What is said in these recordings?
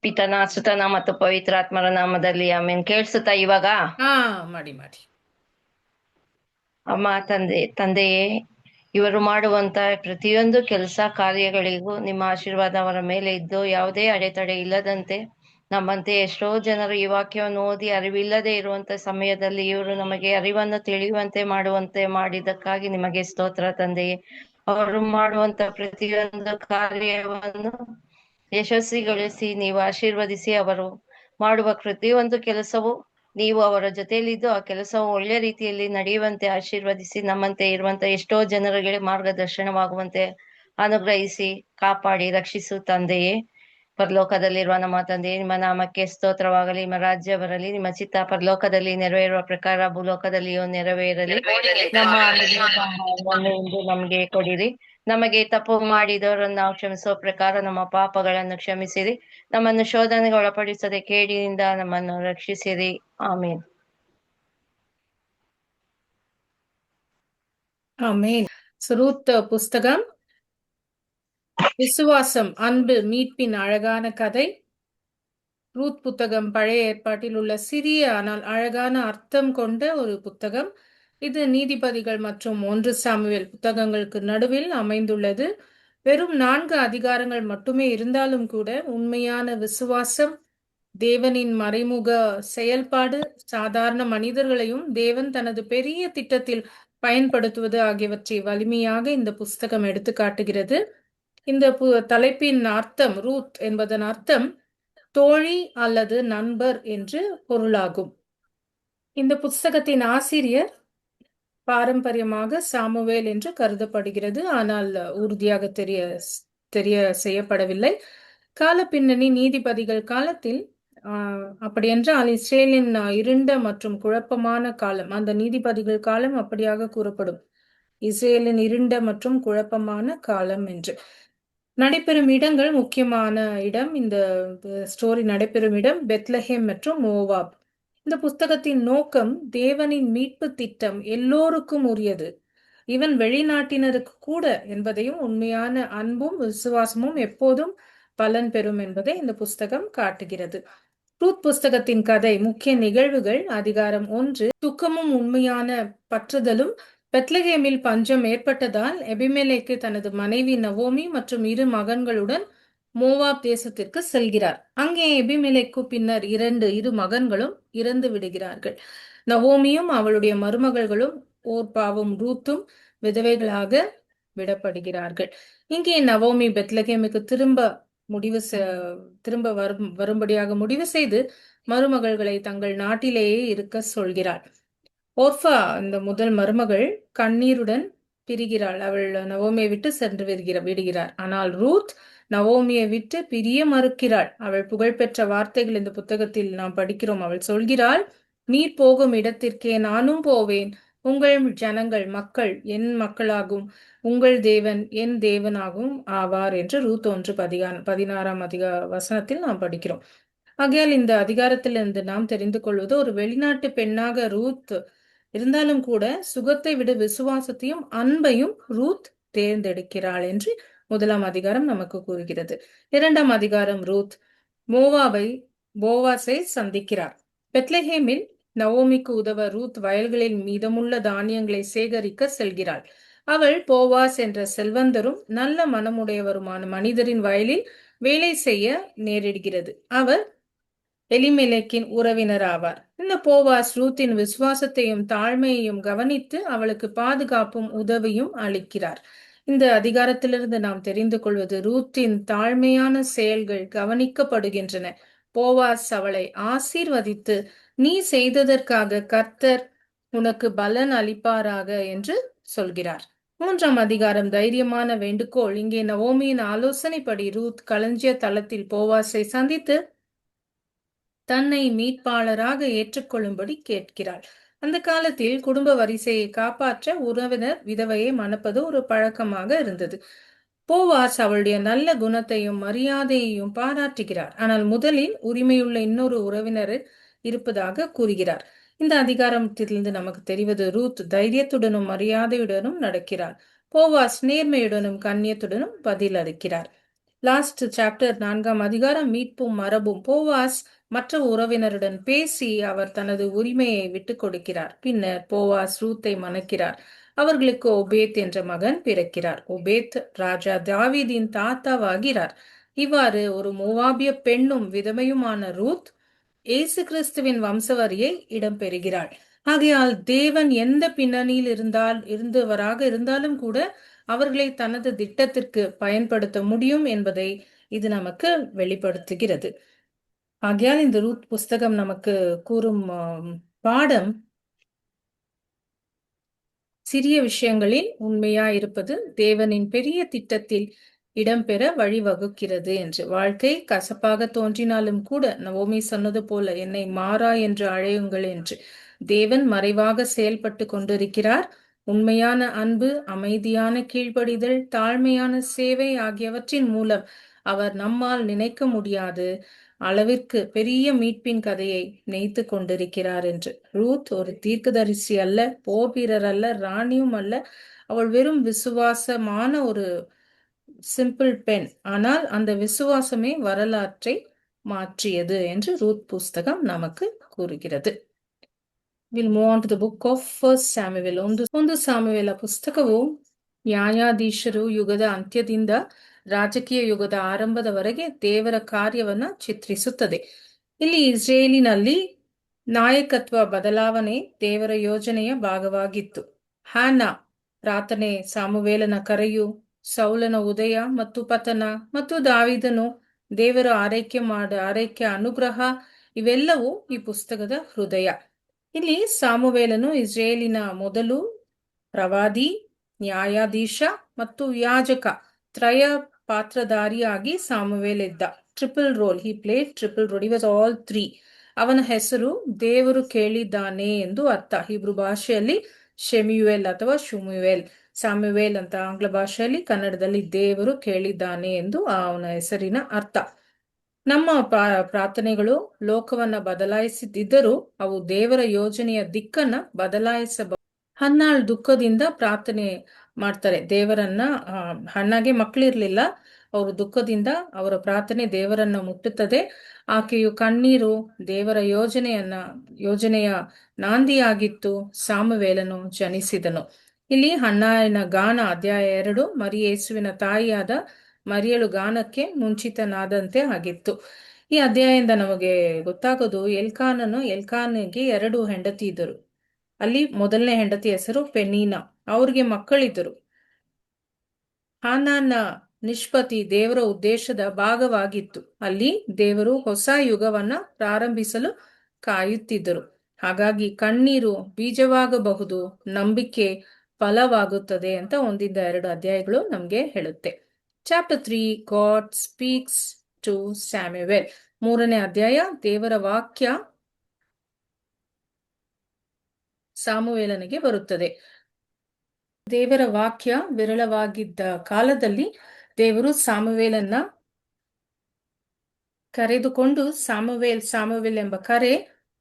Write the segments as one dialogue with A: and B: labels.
A: ಪಿತನ ಸುತನ ಮತ್ತು ಪವಿತ್ರಾತ್ಮರ ನಾಮದಲ್ಲಿ ಆಮೇನ್. ಕೇಳಿಸುತ್ತಾ ಇವಾಗ?
B: ಹಾ, ಮಾಡಿ ಮಾಡಿ.
A: ಅಮ್ಮ ತಂದೆಯೇ, ಇವರು ಮಾಡುವಂತ ಪ್ರತಿಯೊಂದು ಕೆಲಸ ಕಾರ್ಯಗಳಿಗೂ ನಿಮ್ಮ ಆಶೀರ್ವಾದ ಅವರ ಮೇಲೆ ಇದ್ದು ಯಾವುದೇ ಅಡೆತಡೆ ಇಲ್ಲದಂತೆ, ನಮ್ಮಂತೆ ಎಷ್ಟೋ ಜನರು ಈ ವಾಕ್ಯವನ್ನು ಓದಿ ಅರಿವಿಲ್ಲದೆ ಇರುವಂತ ಸಮಯದಲ್ಲಿ ಇವರು ನಮಗೆ ಅರಿವನ್ನು ತಿಳಿಯುವಂತೆ ಮಾಡಿದ್ದಕ್ಕಾಗಿ ನಿಮಗೆ ಸ್ತೋತ್ರ ತಂದೆಯೇ. ಅವರು ಮಾಡುವಂತ ಪ್ರತಿಯೊಂದು ಕಾರ್ಯವನ್ನು ಯಶಸ್ವಿಗೊಳಿಸಿ ನೀವು ಆಶೀರ್ವದಿಸಿ, ಅವರು ಮಾಡುವ ಪ್ರತಿಯೊಂದು ಕೆಲಸವು ನೀವು ಅವರ ಜೊತೆಯಲ್ಲಿದ್ದು ಆ ಕೆಲಸವು ಒಳ್ಳೆ ರೀತಿಯಲ್ಲಿ ನಡೆಯುವಂತೆ ಆಶೀರ್ವದಿಸಿ, ನಮ್ಮಂತೆ ಇರುವಂತ ಎಷ್ಟೋ ಜನರಿಗೆ ಮಾರ್ಗದರ್ಶನವಾಗುವಂತೆ ಅನುಗ್ರಹಿಸಿ ಕಾಪಾಡಿ ರಕ್ಷಿಸು ತಂದೆಯೇ. ಪರಲೋಕದಲ್ಲಿರುವ ನಮ್ಮ ತಂದೆಯೇ, ನಿಮ್ಮ ನಾಮಕ್ಕೆ ಸ್ತೋತ್ರವಾಗಲಿ. ನಿಮ್ಮ ರಾಜ್ಯ ಬರಲಿ. ನಿಮ್ಮ ಚಿತ್ತ ಪರಲೋಕದಲ್ಲಿ ನೆರವೇರುವ ಪ್ರಕಾರ ಭೂಲೋಕದಲ್ಲಿಯೂ ನೆರವೇರಲಿ. ನಮ್ಮ ಅನುದಿನದ ಆಹಾರವನ್ನು ಇಂದು ನಮಗೆ ಕೊಡಿರಿ. ನಮಗೆ ತಪ್ಪು ಮಾಡಿದವರನ್ನು ನಾವು ಕ್ಷಮಿಸುವ ಪ್ರಕಾರ ನಮ್ಮ ಪಾಪಗಳನ್ನು ಕ್ಷಮಿಸಿರಿ. ನಮ್ಮನ್ನು ಶೋಧನೆಗೆ ಒಳಪಡಿಸದೆ ಕೇಡಿನಿಂದ ನಮ್ಮನ್ನು ರಕ್ಷಿಸಿರಿ. ಆಮೇನ್.
B: ஆமென். ரூத் புஸ்தகம் விசுவாசம், அன்பு, மீட்பின் அழகான கதை. ரூத் புத்தகம் பழைய ஏற்பாட்டில் உள்ள சிறிய ஆனால் அழகான அர்த்தம் கொண்ட ஒரு புத்தகம். இது நீதிபதிகள் மற்றும் 1 சாமுவேல் புத்தகங்களுக்கு நடுவில் அமைந்துள்ளது. வெறும் 4 அதிகாரங்கள் மட்டுமே இருந்தாலும் கூட உண்மையான விசுவாசம், தேவனின் மறைமுக செயல்பாடு, சாதாரண மனிதர்களையும் தேவன் தனது பெரிய திட்டத்தில் பயன்படுத்துவது ஆகியவற்றை வலிமையாக இந்த புஸ்தகம் எடுத்து காட்டுகிறது. இந்த தலைப்பின் அர்த்தம், ரூத் என்பதன் அர்த்தம் தோழி அல்லது நண்பர் என்று பொருளாகும். இந்த புஸ்தகத்தின் ஆசிரியர் பாரம்பரியமாக சாமுவேல் என்று கருதப்படுகிறது, ஆனால் உறுதியாக தெரிய செய்யப்படவில்லை. கால பின்னணி நீதிபதிகள் காலத்தில், அப்படியென்றால் இஸ்ரேலின் இருண்ட மற்றும் குழப்பமான காலம், அந்த நீதிபதிகள் காலம் அப்படியாக கூறப்படும். இஸ்ரேலின் இருண்ட மற்றும் குழப்பமான காலம் என்று. நடைபெறும் இடங்கள், முக்கியமான இடம், இந்த ஸ்டோரி நடைபெறும் இடம் பெத்லஹேம் மற்றும் மோவாப். இந்த புஸ்தகத்தின் நோக்கம் தேவனின் மீட்பு திட்டம் எல்லோருக்கும் உரியது, இவன் வெளிநாட்டினருக்கு கூட என்பதையும், உண்மையான அன்பும் விசுவாசமும் எப்போதும் பலன் பெறும் என்பதை இந்த புஸ்தகம் காட்டுகிறது. ரூத் புஸ்தகத்தின் கதை, முக்கிய நிகழ்வுகள். அதிகாரம் 1, துக்கமும் உண்மையான பற்றுதலும். பெத்லகேமில் பஞ்சம் ஏற்பட்டதால் எபிமெலேக்கு தனது மனைவி நவோமி மற்றும் 2 மகன்களுடன் மோவாப் தேசத்திற்கு செல்கிறார். அங்கே எபிமெலேக்கு பின்னர் இரு மகன்களும் இறந்து விடுகிறார்கள். நவோமியும் அவளுடைய மருமகள்களும் ஓர்பாவும் ரூத்தும் விதவைகளாக விடப்படுகிறார்கள். இங்கே நவோமி பெத்லகேமுக்கு திரும்ப வரும்படியாக முடிவு செய்து மருமகள்களை தங்கள் நாட்டிலேயே இருக்க சொல்கிறாள். ஓர்பா, இந்த முதல் மருமகள், கண்ணீருடன் பிரிகிறாள். அவள் நவோமியை விட்டு சென்று விடுகிறார். ஆனால் ரூத் நவோமியை விட்டு பிரிய மறுக்கிறாள். அவள் புகழ்பெற்ற வார்த்தைகள் இந்த புத்தகத்தில் நாம் படிக்கிறோம். அவள் சொல்கிறாள், நீர் போகும் இடத்திற்கே நானும் போவேன். உங்கள் ஜனங்கள், மக்கள் என் மக்களாகும், உங்கள் தேவன் என் தேவனாகவும் ஆவார் என்று ரூத் 1:16 வசனத்தில் நாம் படிக்கிறோம். ஆகையால் இந்த அதிகாரத்திலிருந்து நாம் தெரிந்து கொள்வது, ஒரு வெளிநாட்டு பெண்ணாக ரூத் இருந்தாலும் கூட சுகத்தை விட விசுவாசத்தையும் அன்பையும் ரூத் தேர்ந்தெடுக்கிறாள் என்று 1ஆம் அதிகாரம் நமக்கு கூறுகிறது. 2ஆம் அதிகாரம், ரூத் போவாஸை சந்திக்கிறார். பெத்லஹேமில் நவோமிக்கு உதவ ரூத் வயல்களில் மீதமுள்ள தானியங்களை சேகரிக்க செல்கிறாள். அவள் போவாஸ் என்ற செல்வந்தரும் நல்ல மனமுடையவருமான மனிதரின் வயலில் வேலை செய்ய நேரிடுகிறது. அவர் எலிமெலேக்கின் உறவினர் ஆவார். இந்த போவாஸ் ரூத்தின் விசுவாசத்தையும் தாழ்மையையும் கவனித்து அவளுக்கு பாதுகாப்பும் உதவியும் அளிக்கிறார். இந்த அதிகாரத்திலிருந்து நாம் தெரிந்து கொள்வது, ரூத்தின் தாழ்மையான செயல்கள் கவனிக்கப்படுகின்றன. போவாஸ் அவளை ஆசீர்வதித்து, நீ செய்ததற்காக கர்த்தர் உனக்கு பலன் அளிப்பாராக என்று சொல்கிறார். 3ஆம் அதிகாரம், தைரியமான வேண்டுகோள். இங்கே நவோமியின் ஆலோசனைப்படி ரூத் களஞ்சிய தளத்தில் போவாஸை சந்தித்து தன்னை மீட்பாளராக ஏற்றுக்கொள்ளும்படி கேட்கிறாள். அந்த காலத்தில் குடும்ப வரிசையை காப்பாற்ற உறவினர் விதவையை மணப்பது ஒரு பழக்கமாக இருந்தது. போவாஸ் அவளுடைய நல்ல குணத்தையும் மரியாதையையும் பாராட்டுகிறார். ஆனால் முதலில் உரிமையுள்ள இன்னொரு உறவினர் இருப்பதாக கூறுகிறார். இந்த அதிகாரத்திலிருந்து நமக்கு தெரிவது, ரூத் தைரியத்துடனும் மரியாதையுடனும் நடக்கிறார். போவாஸ் நேர்மையுடனும் கண்ணியத்துடனும் பதில் அளிக்கிறார். லாஸ்ட் சாப்டர் 4ஆம் அதிகாரம் மீட்பும் மரபும். போவாஸ் மற்ற உறவினருடன் பேசி அவர் தனது உரிமையை விட்டுக் கொடுக்கிறார். பின்னர் போவாஸ் ரூத்தை மணக்கிறார். அவர்களுக்கு ஒபேத் என்ற மகன் பிறக்கிறார். ஒபேத் ராஜா தாவீதின் தாத்தாவாகிறார். இவ்வாறு ஒரு மோவாபிய பெண்ணும் விதவையுமான ரூத் இயேசு கிறிஸ்துவின் வம்சவரியை இடம்பெறுகிறாள். ஆகையால் தேவன் எந்த பின்னணியில் இருந்தவராக இருந்தாலும் கூட அவர்களை தனது திட்டத்திற்கு பயன்படுத்த முடியும் என்பதை இது நமக்கு வெளிப்படுத்துகிறது. ஆகையால் இந்த ரூத் புஸ்தகம் நமக்கு கூறும் பாடம் சிறிய விஷயங்களில் உண்மையா இருப்பது தேவனின் பெரிய திட்டத்தில் இடம்பெற வழிவகுக்கிறது என்று. வாழ்க்கை கசப்பாக தோன்றினாலும் கூட நவோமி சொன்னது போல என்னை மாறா என்று அழையுங்கள் என்று தேவன் மறைவாக செயல்பட்டு கொண்டிருக்கிறார். உண்மையான அன்பு, அமைதியான கீழ்ப்படிதல், தாழ்மையான சேவை ஆகியவற்றின் மூலம் அவர் நம்மால் நினைக்க முடியாது அளவிற்கு பெரிய மீட்பின் கதையை நெய்த்து கொண்டிருக்கிறார் என்று. ரூத் ஒரு தீர்க்கதரிசி அல்ல, போர்வீரர் அல்ல, ராணியும் அல்ல. அவள் வெறும் விசுவாசமான ஒரு சிம்பிள் பெண். ஆனால் அந்த விசுவாசமே வரலாற்றை மாற்றியது என்று ரூத் புஸ்தகம் நமக்கு கூறுகிறது. We'll move on to the book of First Samuel. ಒಂದು ಸಾಮುವೇಲ ಪುಸ್ತಕವು ನ್ಯಾಯಾಧೀಶರು ಯುಗದ ಅಂತ್ಯದಿಂದ ರಾಜಕೀಯ ಯುಗದ ಆರಂಭದವರೆಗೆ ದೇವರ ಕಾರ್ಯವನ್ನ ಚಿತ್ರಿಸುತ್ತದೆ. ಇಲ್ಲಿ ಇಸ್ರೇಲಿನಲ್ಲಿ ನಾಯಕತ್ವ ಬದಲಾವಣೆ ದೇವರ ಯೋಜನೆಯ ಭಾಗವಾಗಿತ್ತು. ಹಾನಾ ಪ್ರಾರ್ಥನೆ, ಸಾಮುವೇಲನ ಕರೆಯು, ಸೌಲನ ಉದಯ ಮತ್ತು ಪತನ ಮತ್ತು ದಾವಿದನು ದೇವರ ಆರೈಕೆ ಅನುಗ್ರಹ ಇವೆಲ್ಲವೂ ಈ ಪುಸ್ತಕದ ಹೃದಯ. ಇಲ್ಲಿ ಸಾಮುವೇಲನು ಇಸ್ರೇಲಿನ ಮೊದಲು ಪ್ರವಾದಿ, ನ್ಯಾಯಾಧೀಶ ಮತ್ತು ಯಾಜಕ ತ್ರಯ ಪಾತ್ರಧಾರಿಯಾಗಿ ಸಾಮುವೇಲ್ ಇದ್ದ. Triple role, he played triple role, he was all three. ಅವನ ಹೆಸರು ದೇವರು ಕೇಳಿದ್ದಾನೆ ಎಂದು ಅರ್ಥ. ಹಿಬ್ರು ಭಾಷೆಯಲ್ಲಿ ಶೆಮ್ಯುಯೇಲ್ ಅಥವಾ ಶುಮ್ಯುಯೇಲ್, ಸಾಮ್ಯುವೇಲ್ ಅಂತ ಆಂಗ್ಲ ಭಾಷೆಯಲ್ಲಿ, ಕನ್ನಡದಲ್ಲಿ ದೇವರು ಕೇಳಿದ್ದಾನೆ ಎಂದು ಅವನ ಹೆಸರಿನ ಅರ್ಥ. ನಮ್ಮ ಪ್ರಾರ್ಥನೆಗಳು ಲೋಕವನ್ನ ಬದಲಾಯಿಸಿದ್ದರೂ ಅವು ದೇವರ ಯೋಜನೆಯ ದಿಕ್ಕನ್ನ ಬದಲಾಯಿಸಬಹುದು. ಹನ್ನಾಳ್ ದುಃಖದಿಂದ ಪ್ರಾರ್ಥನೆ ಮಾಡ್ತಾರೆ ದೇವರನ್ನ. ಹಣ್ಣಾಗೆ ಮಕ್ಕಳಿರ್ಲಿಲ್ಲ, ಅವರು ದುಃಖದಿಂದ ಅವರ ಪ್ರಾರ್ಥನೆ ದೇವರನ್ನ ಮುಟ್ಟುತ್ತದೆ. ಆಕೆಯು ಕಣ್ಣೀರು ದೇವರ ಯೋಜನೆಯ ನಾಂದಿಯಾಗಿತ್ತು. ಸಾಮುವೇಲನು ಜನಿಸಿದನು. ಇಲ್ಲಿ ಹನ್ನಾಳಿನ ಗಾನ ಅಧ್ಯಾಯ 2 ಮರಿಯೇಸುವಿನ ತಾಯಿಯಾದ ಮರಿಯಳು ಗಾನಕ್ಕೆ ಮುಂಚಿತನಾದಂತೆ ಆಗಿತ್ತು. ಈ ಅಧ್ಯಾಯದಿಂದ ನಮಗೆ ಗೊತ್ತಾಗೋದು ಎಲ್ಕಾನಿಗೆ 2 ಹೆಂಡತಿ ಇದ್ದರು. ಅಲ್ಲಿ ಮೊದಲನೇ ಹೆಂಡತಿ ಹೆಸರು ಪೆನೀನಾ. ಅವ್ರಿಗೆ ಮಕ್ಕಳಿದ್ದರು. ಹಾನಾನ ನಿಷ್ಪತ್ತಿ ದೇವರ ಉದ್ದೇಶದ ಭಾಗವಾಗಿತ್ತು. ಅಲ್ಲಿ ದೇವರು ಹೊಸ ಯುಗವನ್ನ ಪ್ರಾರಂಭಿಸಲು ಕಾಯುತ್ತಿದ್ದರು. ಹಾಗಾಗಿ ಕಣ್ಣೀರು ಬೀಜವಾಗಬಹುದು, ನಂಬಿಕೆ ಫಲವಾಗುತ್ತದೆ ಅಂತ 1-2 ಅಧ್ಯಾಯಗಳು ನಮ್ಗೆ ಹೇಳುತ್ತೆ. Chapter 3, God speaks to Samuel. 3ನೇ ಅಧ್ಯಾಯ, ದೇವರ ವಾಕ್ಯ ಸಾಮುವೇಲನಿಗೆ ಬರುತ್ತದೆ. ದೇವರ ವಾಕ್ಯ ವಿರಳವಾಗಿದ್ದ ಕಾಲದಲ್ಲಿ ದೇವರು ಸಾಮುವೇಲನ್ನ ಕರೆದುಕೊಂಡು ಸಾಮುವೇಲ್ ಎಂಬ ಕರೆ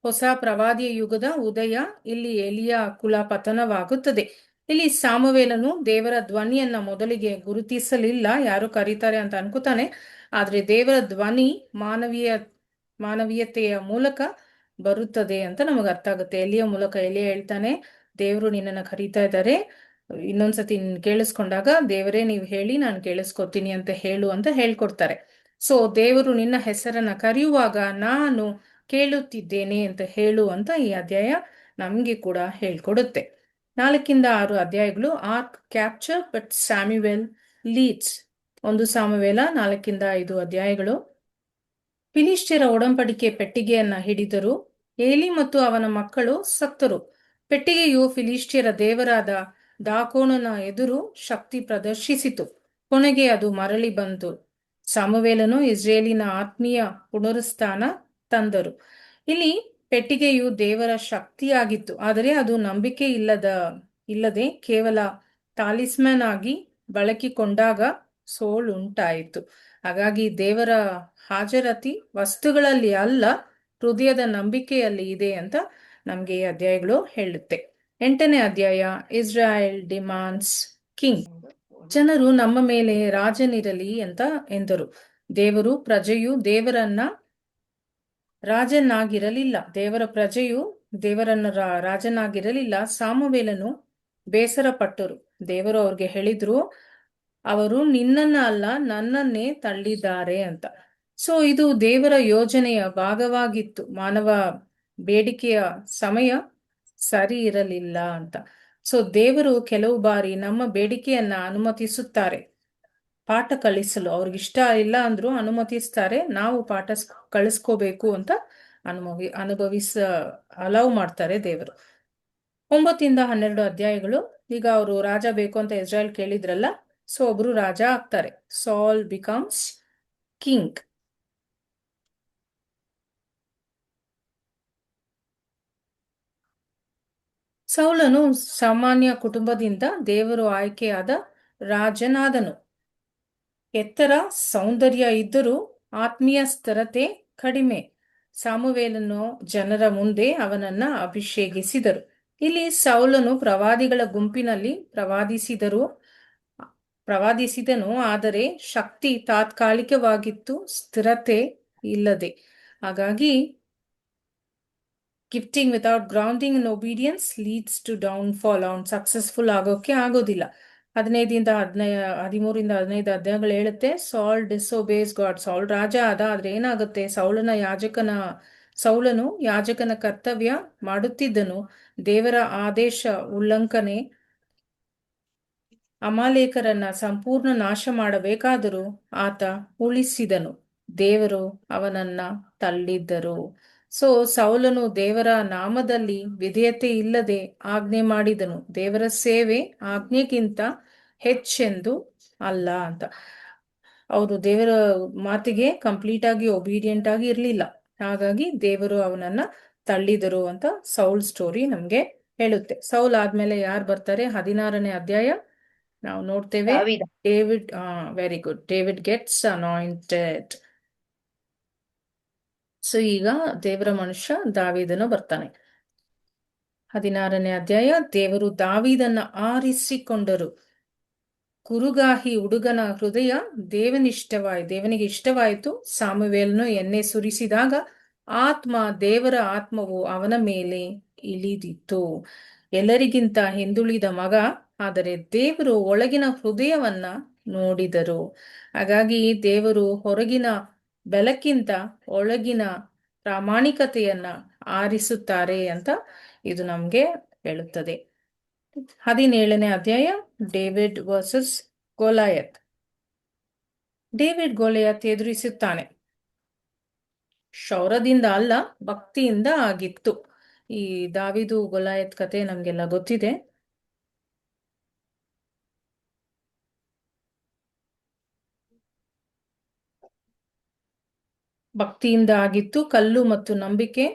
B: ಹೊಸ ಪ್ರವಾದಿಯ ಯುಗದ ಉದಯ. ಇಲ್ಲಿ ಎಲಿಯ ಕುಲ ಪತನವಾಗುತ್ತದೆ. ಇಲ್ಲಿ ಸಾಮುವೇಲನು ದೇವರ ಧ್ವನಿಯನ್ನ ಮೊದಲಿಗೆ ಗುರುತಿಸಲಿಲ್ಲ. ಯಾರು ಕರೀತಾರೆ ಅಂತ ಅನ್ಕೋತಾನೆ, ಆದ್ರೆ ದೇವರ ಧ್ವನಿ ಮಾನವೀಯತೆಯ ಮೂಲಕ ಬರುತ್ತದೆ ಅಂತ ನಮಗ್ ಅರ್ಥ ಆಗುತ್ತೆ. ಎಲಿಯ ಮೂಲಕ ಎಲಿಯ ಹೇಳ್ತಾನೆ, ದೇವರು ನಿನ್ನನ್ನ ಕರೀತಾ ಇದ್ದಾರೆ, ಇನ್ನೊಂದ್ಸತಿ ಕೇಳಿಸ್ಕೊಂಡಾಗ ದೇವರೇ ನೀವು ಹೇಳಿ ನಾನು ಕೇಳಿಸ್ಕೊತೀನಿ ಅಂತ ಹೇಳು ಅಂತ ಹೇಳ್ಕೊಡ್ತಾರೆ. ಸೊ ದೇವರು ನಿನ್ನ ಹೆಸರನ್ನ ಕರೆಯುವಾಗ ನಾನು ಕೇಳುತ್ತಿದ್ದೇನೆ ಅಂತ ಹೇಳು ಅಂತ ಈ ಅಧ್ಯಾಯ ನಮ್ಗೆ ಕೂಡ ಹೇಳ್ಕೊಡುತ್ತೆ. 4-6 ಅಧ್ಯಾಯಗಳು ಆರ್ಕ್ ಕ್ಯಾಪ್ಚರ್ ಬಟ್ ಸ್ಯಾಮ್ಯುವೆಲ್ ಲೀಡ್ಸ್. 1 ಸಾಮುವೇಲ 4-5 ಅಧ್ಯಾಯಗಳು. ಫಿಲಿಷ್ಟಿಯರ ಒಡಂಬಡಿಕೆ ಪೆಟ್ಟಿಗೆಯನ್ನ ಹಿಡಿದರು. ಏಲಿ ಮತ್ತು ಅವನ ಮಕ್ಕಳು ಸತ್ತರು. ಪೆಟ್ಟಿಗೆಯು ಫಿಲಿಷ್ಟಿಯರ ದೇವರಾದ ದಾಕೋನನ ಎದುರು ಶಕ್ತಿ ಪ್ರದರ್ಶಿಸಿತು. ಕೊನೆಗೆ ಅದು ಮರಳಿ ಬಂತು. ಸಾಮುವೇಲನು ಇಸ್ರೇಲಿನ ಆತ್ಮೀಯ ಪುನರುತ್ಥಾನ ತಂದರು. ಇಲ್ಲಿ ಪೆಟ್ಟಿಗೆಯು ದೇವರ ಶಕ್ತಿಯಾಗಿತ್ತು, ಆದರೆ ಅದು ನಂಬಿಕೆ ಇಲ್ಲದೆ ಕೇವಲ ತಾಲಿಸ್ಮನ್ ಆಗಿ ಬಳಕಿಕೊಂಡಾಗ ಸೋಲುಂಟಾಯಿತು. ಹಾಗಾಗಿ ದೇವರ ಹಾಜರಾತಿ ವಸ್ತುಗಳಲ್ಲಿ ಅಲ್ಲ, ಹೃದಯದ ನಂಬಿಕೆಯಲ್ಲಿ ಇದೆ ಅಂತ ನಮ್ಗೆ ಈ ಅಧ್ಯಾಯಗಳು ಹೇಳುತ್ತೆ. 8ನೇ ಅಧ್ಯಾಯ, ಇಸ್ರಾಯೇಲ್ ಡಿಮಾಂಡ್ಸ್ ಕಿಂಗ್. ಜನರು ನಮ್ಮ ಮೇಲೆ ರಾಜನಿರಲಿ ಅಂತ ಎಂದರು. ದೇವರು ಪ್ರಜೆಯು ದೇವರನ್ನ ರಾಜನಾಗಿರಲಿಲ್ಲ. ದೇವರ ಪ್ರಜೆಯು ದೇವರನ್ನ ರಾಜನಾಗಿರಲಿಲ್ಲ. ಸಾಮುವೇಲನು ಬೇಸರ ಪಟ್ಟರು. ದೇವರು ಅವ್ರಿಗೆ ಹೇಳಿದ್ರು, ಅವರು ನಿನ್ನನ್ನ ಅಲ್ಲ ನನ್ನನ್ನೇ ತಳ್ಳಿದ್ದಾರೆ ಅಂತ. ಸೊ ಇದು ದೇವರ ಯೋಜನೆಯ ಭಾಗವಾಗಿತ್ತು. ಮಾನವ ಬೇಡಿಕೆಯ ಸಮಯ ಸರಿ ಇರಲಿಲ್ಲ ಅಂತ. ಸೊ ದೇವರು ಕೆಲವು ಬಾರಿ ನಮ್ಮ ಬೇಡಿಕೆಯನ್ನ ಅನುಮತಿಸುತ್ತಾರೆ. ಪಾಠ ಕಲಿಸಲು ಅವ್ರಿಗಿಷ್ಟ ಇಲ್ಲ ಅಂದ್ರೂ ಅನುಮತಿಸ್ತಾರೆ. ನಾವು ಪಾಠ ಕಳಿಸ್ಕೋಬೇಕು ಅಂತ ಅನುಭವಿಸ ಅಲೌ ಮಾಡ್ತಾರೆ ದೇವರು. 9 ಇಂದ 12 ಅಧ್ಯಾಯಗಳು. ಈಗ ಅವರು ರಾಜ ಬೇಕು ಅಂತ ಇಸ್ರಾಯೇಲ್ ಕೇಳಿದ್ರಲ್ಲ, ಸೊ ಒಬ್ರು ರಾಜ ಆಗ್ತಾರೆ. ಸಾಲ್ ಬಿಕಮ್ಸ್ ಕಿಂಗ್. ಸೌಲನು ಸಾಮಾನ್ಯ ಕುಟುಂಬದಿಂದ ದೇವರು ಆಯ್ಕೆಯಾದ ರಾಜನಾದನು. ಎತ್ತರ ಸೌಂದರ್ಯ ಇದ್ದರೂ ಆತ್ಮೀಯ ಸ್ಥಿರತೆ ಕಡಿಮೆ. ಸಾಮುವೇಲನು ಜನರ ಮುಂದೆ ಅವನನ್ನ ಅಭಿಷೇಕಿಸಿದರು. ಇಲ್ಲಿ ಸೌಲನು ಪ್ರವಾದಿಗಳ ಗುಂಪಿನಲ್ಲಿ ಪ್ರವಾದಿಸಿದನು, ಆದರೆ ಶಕ್ತಿ ತಾತ್ಕಾಲಿಕವಾಗಿತ್ತು, ಸ್ಥಿರತೆ ಇಲ್ಲದೆ. ಹಾಗಾಗಿ gifting without grounding in obedience leads to downfall. ಅವ್ನು ಸಕ್ಸಸ್ಫುಲ್ ಆಗೋಕೆ ಆಗೋದಿಲ್ಲ. 13 ಇಂದ 15 ಅಧ್ಯಾಯಗಳು ಹೇಳುತ್ತೆ, ಸಾಲ್ ಡಿಸೋಬೇಸ್ ಗಾಡ್. ಸೌಲ್ ರಾಜ ಆದ, ಆದ್ರೆ ಏನಾಗುತ್ತೆ, ಸೌಲನು ಯಾಜಕನ ಕರ್ತವ್ಯ ಮಾಡುತ್ತಿದ್ದನು. ದೇವರ ಆದೇಶ ಉಲ್ಲಂಘನೆ ಅಮಾಲೇಕರನ್ನ ಸಂಪೂರ್ಣ ನಾಶ ಮಾಡಬೇಕಾದರೂ ಆತ ಉಳಿಸಿದನು. ದೇವರು ಅವನನ್ನ ತಳ್ಳಿದ್ದರು. ಸೊ ಸೌಲನು ದೇವರ ನಾಮದಲ್ಲಿ ವಿಧೇಯತೆ ಇಲ್ಲದೆ ಆಜ್ಞೆ ಮಾಡಿದನು. ದೇವರ ಸೇವೆ ಆಜ್ಞೆಗಿಂತ ಹೆಚ್ಚೆಂದು ಅಲ್ಲ ಅಂತ. ಅವರು ದೇವರ ಮಾತಿಗೆ ಕಂಪ್ಲೀಟ್ ಆಗಿ ಒಬೀಡಿಯಂಟ್ ಆಗಿ ಇರ್ಲಿಲ್ಲ. ಹಾಗಾಗಿ ದೇವರು ಅವನನ್ನ ತಳ್ಳಿದರು ಅಂತ ಸೌಲ್ ಸ್ಟೋರಿ ನಮ್ಗೆ ಹೇಳುತ್ತೆ. ಸೌಲ್ ಆದ್ಮೇಲೆ ಯಾರು ಬರ್ತಾರೆ? 16ನೇ ಅಧ್ಯಾಯ ನಾವು ನೋಡ್ತೇವೆ.
A: ದಾವೀದ.
B: David. Very good. David gets anointed. So ಈಗ ದೇವರ ಮನುಷ್ಯ ದಾವೀದನು ಬರ್ತಾನೆ. 16ನೇ ಅಧ್ಯಾಯ. ದೇವರು ದಾವೀದನ್ನ ಆರಿಸಿಕೊಂಡರು. ಕುರುಗಾಹಿ ಹುಡುಗನ ಹೃದಯ ದೇವನಿಗೆ ಇಷ್ಟವಾಯಿತು. ಸಾಮುವೇಲನು ಎಣ್ಣೆ ಸುರಿಸಿದಾಗ ದೇವರ ಆತ್ಮವು ಅವನ ಮೇಲೆ ಇಳಿದಿತ್ತು. ಎಲ್ಲರಿಗಿಂತ ಹಿಂದುಳಿದ ಮಗ, ಆದರೆ ದೇವರು ಒಳಗಿನ ಹೃದಯವನ್ನ ನೋಡಿದರು. ಹಾಗಾಗಿ ದೇವರು ಹೊರಗಿನ ಬೆಳಕಿಂತ ಒಳಗಿನ ಪ್ರಾಮಾಣಿಕತೆಯನ್ನ ಆರಿಸುತ್ತಾರೆ ಅಂತ ಇದು ನಮ್ಗೆ ಹೇಳುತ್ತದೆ. 17ನೇ ಅಧ್ಯಾಯ. David versus Goliath. David Goliath ಎದುರಿಸುತ್ತಾನೆ. ಶೌರ್ಯದಿಂದ ಅಲ್ಲ, ಭಕ್ತಿಯಿಂದ ಆಗಿತ್ತು. ಈ ದಾವಿದು ಗೋಲಾಯತ್ ಕತೆ ನಮ್ಗೆಲ್ಲ ಗೊತ್ತಿದೆ. ಭಕ್ತಿಯಿಂದ ಆಗಿತ್ತು. ಕಲ್ಲು ಮತ್ತು ನಂಬಿಕೆ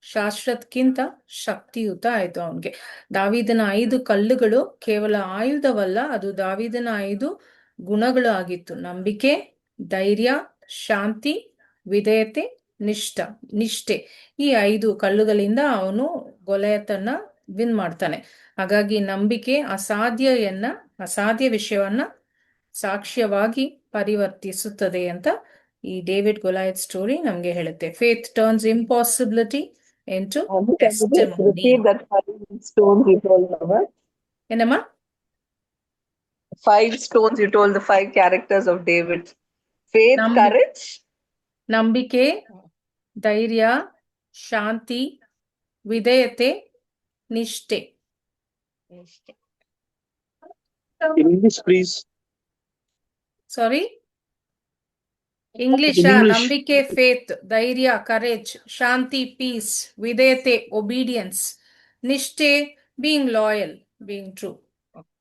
B: ಶಾಸ್ತ್ರಕ್ಕಿಂತ ಶಕ್ತಿಯುತ ಆಯ್ತು ಅವನ್ಗೆ. ದಾವಿದನ 5 ಕಲ್ಲುಗಳು ಕೇವಲ ಆಯುಧವಲ್ಲ, ಅದು ದಾವಿದನ 5 ಗುಣಗಳು ಆಗಿತ್ತು. ನಂಬಿಕೆ, ಧೈರ್ಯ, ಶಾಂತಿ, ವಿಧೇಯತೆ, ನಿಷ್ಠೆ. ಈ 5 ಕಲ್ಲುಗಳಿಂದ ಅವನು ಗೊಲಯತನ್ನ ವಿನ್ ಮಾಡ್ತಾನೆ. ಹಾಗಾಗಿ ನಂಬಿಕೆ ಅಸಾಧ್ಯ ವಿಷಯವನ್ನ ಸಾಕ್ಷ್ಯವಾಗಿ ಪರಿವರ್ತಿಸುತ್ತದೆ ಅಂತ ಈ ಡೇವಿಡ್ ಗೊಲಾಯತ್ ಸ್ಟೋರಿ ನಮ್ಗೆ ಹೇಳುತ್ತೆ. Faith turns impossibility into testimony.
C: Repeat that 5 stones you told, Mama.
B: ಏನಮ್ಮ?
C: 5 stones you told, the 5 characters of David. Faith, courage,
B: ನಂಬಿಕೆ, ಧೈರ್ಯ, ಶಾಂತಿ, ವಿಧೇಯತೆ, ನಿಷ್ಠೆ.
D: English, please.
B: Sorry, English. ನಂಬಿಕೆ ಫೇತ್, ಧೈರ್ಯ ಕರೇಜ್, ಶಾಂತಿ ಪೀಸ್, ವಿಧೇಯತೆ ಒಬಿಡಿಯನ್ಸ್, ನಿಷ್ಠೆ being loyal, being true.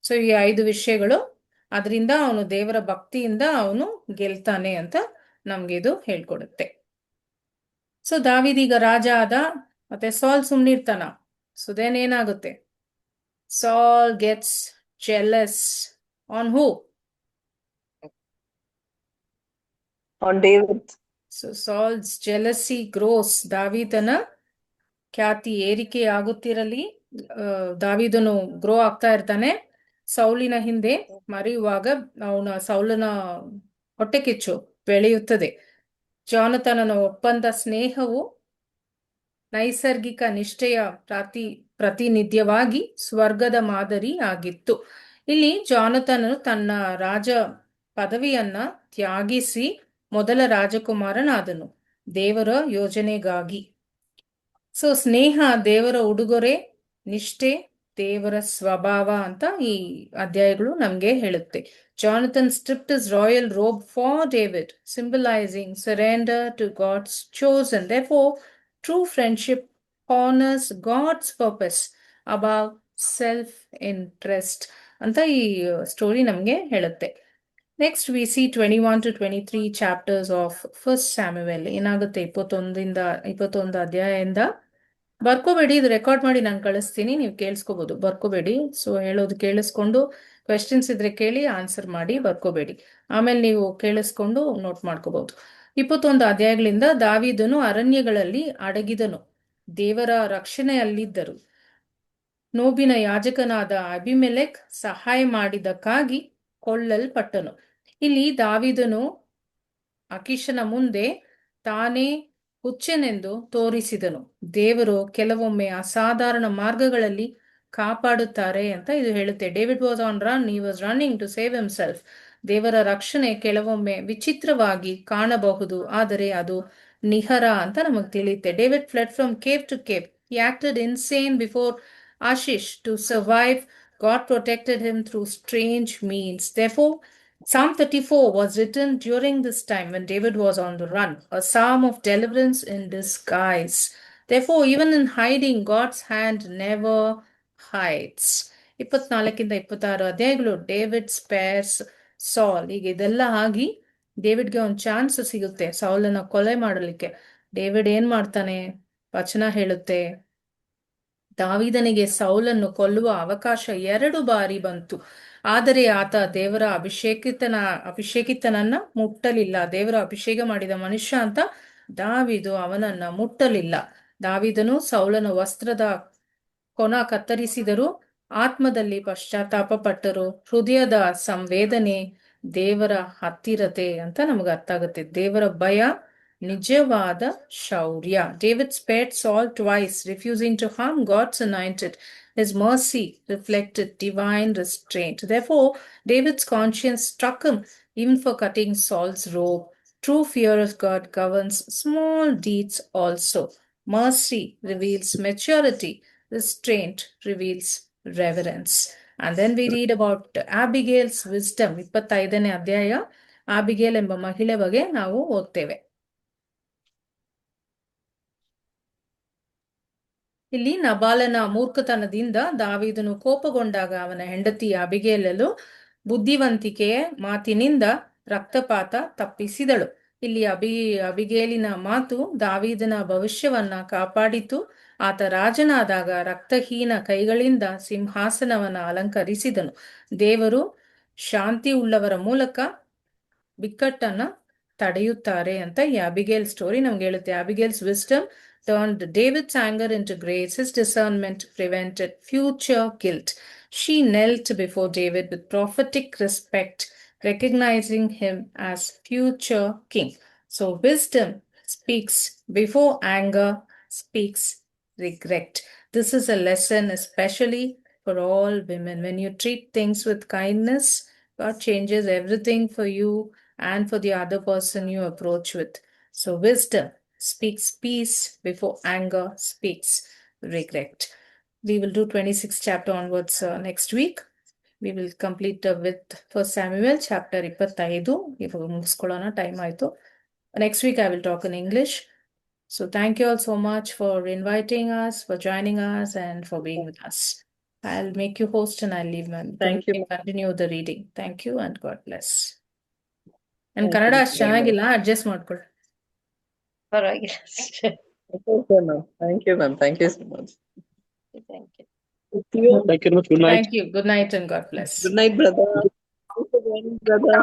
B: So ಈ 5 ವಿಷಯಗಳು, ಅದರಿಂದ ಅವನು ದೇವರ ಭಕ್ತಿಯಿಂದ ಅವನು ಗೆಲ್ತಾನೆ ಅಂತ ನಮ್ಗೆ ಇದು ಹೇಳ್ಕೊಡುತ್ತೆ. ಸೊ ದಾವಿದೀಗ ರಾಜ ಆದ, ಮತ್ತೆ ಸಾಲ್ ಸುಮ್ನಿರ್ತಾನ. ಸೊ ದೆನ್ ಏನಾಗುತ್ತೆ? Saul gets jealous on who?
C: on David.
B: So Saul's jealousy grows. ದಾವಿದನ ಖ್ಯಾತಿ ಏರಿಕೆ ಆಗುತ್ತಿರಲಿ, ದಾವಿದನು ಗ್ರೋ ಆಗ್ತಾ ಇರ್ತಾನೆ. ಸೌಲಿನ ಹಿಂದೆ ಮರೆಯುವಾಗ ಸೌಲನ ಹೊಟ್ಟೆ ಕಿಚ್ಚು ಬೆಳೆಯುತ್ತದೆ. ಜಾನತನನ ಒಪ್ಪಂದ ಸ್ನೇಹವು ನೈಸರ್ಗಿಕ ನಿಷ್ಠೆಯ ಪ್ರತಿನಿಧ್ಯವಾಗಿ ಸ್ವರ್ಗದ ಮಾದರಿ ಆಗಿತ್ತು. ಇಲ್ಲಿ ಜಾನತನನು ತನ್ನ ರಾಜ ಪದವಿಯನ್ನ ತ್ಯಾಗಿಸಿ ಮೊದಲ ರಾಜಕುಮಾರನಾದನು ದೇವರ ಯೋಜನೆಗಾಗಿ. ಸೊ ಸ್ನೇಹ ದೇವರ ಉಡುಗೊರೆ, ನಿಷ್ಠೆ ದೇವರ ಸ್ವಭಾವ ಅಂತ ಈ ಅಧ್ಯಾಯಗಳು ನಮ್ಗೆ ಹೇಳುತ್ತೆ. Jonathan stripped his royal robe for David, symbolizing surrender to God's chosen. Therefore, true friendship honors God's purpose above self-interest ಅಂತ ಈ ಸ್ಟೋರಿ ನಮ್ಗೆ ಹೇಳುತ್ತೆ. Next we C 21 to 23 chapters of first Samuel. ಏನಾಗುತ್ತೆ 21 ಅಧ್ಯಾಯದಿಂದ. ಬರ್ಕೋಬೇಡಿ, ಇದು ರೆಕಾರ್ಡ್ ಮಾಡಿ ನಾನು ಕಳಿಸ್ತೀನಿ, ನೀವು ಕೇಳಿಸ್ಕೋಬಹುದು, ಬರ್ಕೋಬೇಡಿ. ಸೊ ಹೇಳೋದು ಕೇಳಿಸ್ಕೊಂಡು ಕ್ವೆಶನ್ಸ್ ಇದ್ರೆ ಕೇಳಿ, ಆನ್ಸರ್ ಮಾಡಿ, ಬರ್ಕೋಬೇಡಿ. ಆಮೇಲೆ ನೀವು ಕೇಳಿಸ್ಕೊಂಡು ನೋಟ್ ಮಾಡ್ಕೋಬಹುದು. 21 ಅಧ್ಯಾಯಗಳಿಂದ ದಾವೀದನು ಅರಣ್ಯಗಳಲ್ಲಿ ಅಡಗಿದನು, ದೇವರ ರಕ್ಷಣೆಯಲ್ಲಿದ್ದರು. ನೋಬಿನ ಯಾಜಕನಾದ ಅಬಿಮೆಲೆಕ್ ಸಹಾಯ ಮಾಡಿದ್ದಕ್ಕಾಗಿ ಕೊಳ್ಳಲ್ಪಟ್ಟನು. ಇಲ್ಲಿ ದಾವೀದನು ಅಕೀಷನ ಮುಂದೆ ತಾನೇ ಹುಚ್ಚನೆಂದು ತೋರಿಸಿದನು. ದೇವರು ಕೆಲವೊಮ್ಮೆ ಅಸಾಧಾರಣ ಮಾರ್ಗಗಳಲ್ಲಿ ಕಾಪಾಡುತ್ತಾರೆ ಅಂತ ಇದು ಹೇಳುತ್ತೆ. David was on run, he was running to save himself. ದೇವರ ರಕ್ಷಣೆ ಕೆಲವೊಮ್ಮೆ ವಿಚಿತ್ರವಾಗಿ ಕಾಣಬಹುದು, ಆದರೆ ಅದು ನಿಖರ ಅಂತ ನಮಗೆ ತಿಳಿಯುತ್ತೆ. David fled from cave to cave. He acted insane before Ashish to survive. God protected him through strange means. Therefore, Psalm 34 was written during this time when David was on the run, a psalm of deliverance in disguise. Therefore, even in hiding, God's hand never hides. 24-26 ಅಧ್ಯಾಯಗಳು David spares Saul. ಈಗ ಇದೆಲ್ಲ ಆಗಿ ಡೇವಿಡ್ಗೆ ಒಂದು chance ಸಿಗುತ್ತೆ ಸೌಲನ ಕೊಲೆ ಮಾಡಲಿಕ್ಕೆ. David ಏನ್ ಮಾಡ್ತಾನೆ? ವಚನ ಹೇಳುತ್ತೆ, ದಾವೀದನಿಗೆ ಸೌಲನ್ನು ಕೊಲ್ಲುವ ಅವಕಾಶ 2 ಬಾರಿ ಬಂತು, ಆದರೆ ಆತ ದೇವರ ಅಭಿಷೇಕಿತನನ್ನ ಮುಟ್ಟಲಿಲ್ಲ. ದೇವರ ಅಭಿಷೇಕ ಮಾಡಿದ ಮನುಷ್ಯ ಅಂತ ದಾವೀದು ಅವನನ್ನ ಮುಟ್ಟಲಿಲ್ಲ. ದಾವೀದನು ಸೌಲನ ವಸ್ತ್ರದ ಕೊನ ಕತ್ತರಿಸಿದರು, ಆತ್ಮದಲ್ಲಿ ಪಶ್ಚಾತ್ತಾಪ ಪಟ್ಟರು. ಹೃದಯದ ಸಂವೇದನೆ ದೇವರ ಹತ್ತಿರತೆ ಅಂತ ನಮ್ಗೆ ಅರ್ಥ ಆಗುತ್ತೆ. ದೇವರ ಭಯ ನಿಜವಾದ ಶೌರ್ಯ. David spared Saul twice, refusing to harm God's anointed. His mercy reflected divine restraint. Therefore, David's conscience struck him even for cutting Saul's robe. True fear of God governs small deeds also. Mercy reveals maturity. Restraint reveals reverence. And then we read about Abigail's wisdom. 25ನೇ ಅಧ್ಯಾಯ ಆಬಿಗೇಲ್ ಎಂಬ ಮಹಿಳೆ ಬಗ್ಗೆ ನಾವು ಓದ್ತೇವೆ. ಇಲ್ಲಿ ನಬಾಲನ ಮೂರ್ಖತನದಿಂದ ದಾವೀದನು ಕೋಪಗೊಂಡಾಗ ಅವನ ಹೆಂಡತಿ ಅಬಿಗೇಲಳು ಬುದ್ಧಿವಂತಿಕೆಯ ಮಾತಿನಿಂದ ರಕ್ತಪಾತ ತಪ್ಪಿಸಿದಳು. ಇಲ್ಲಿ ಅಬಿಗೇಲಿನ ಮಾತು ದಾವೀದನ ಭವಿಷ್ಯವನ್ನ ಕಾಪಾಡಿತು. ಆತ ರಾಜನಾದಾಗ ರಕ್ತಹೀನ ಕೈಗಳಿಂದ ಸಿಂಹಾಸನವನ್ನ ಅಲಂಕರಿಸಿದನು. ದೇವರು ಶಾಂತಿ ಉಳ್ಳವರ ಮೂಲಕ ಬಿಕ್ಕಟ್ಟನ್ನ ತಡೆಯುತ್ತಾರೆ ಅಂತ ಈ ಅಬಿಗೇಲ್ ಸ್ಟೋರಿ ನಮ್ಗೆ ಹೇಳುತ್ತೆ. ಅಬಿಗೇಲ್ಸ್ wisdom turned David's anger into grace. His discernment prevented future guilt. She knelt before David with prophetic respect, recognizing him as future king. So wisdom speaks before anger speaks regret. This is a lesson especially for all women. When you treat things with kindness, God changes everything for you and for the other person you approach with. So wisdom speaks peace before anger speaks regret. We will do 26th chapter onwards next week. We will complete with 1 Samuel chapter 25. ಇವಾಗ ಮುಗಿಸ್ಕೊಳ್ಳೋಣ, time ಆಯ್ತು. Next week I will talk in English. So thank you all so much for inviting us, for joining us, and for being with us. I'll make you host and I'll leave.
C: Thank you.
B: Continue the reading. Thank you and God bless. And Kannada ಅಷ್ಟು ಚೆನ್ನಾಗಿಲ್ಲ, adjust ಮಾಡ್ಕೊಳ್ಳಿ.
A: ಪರವಾಗಿಲ್ಲ.
C: Thank you, ma'am. Thank you so much.
A: Thank you.
D: Thank you very much. Good night.
B: Thank you. Good night and God bless.
C: Good night, brother. Thanks for joining, brother.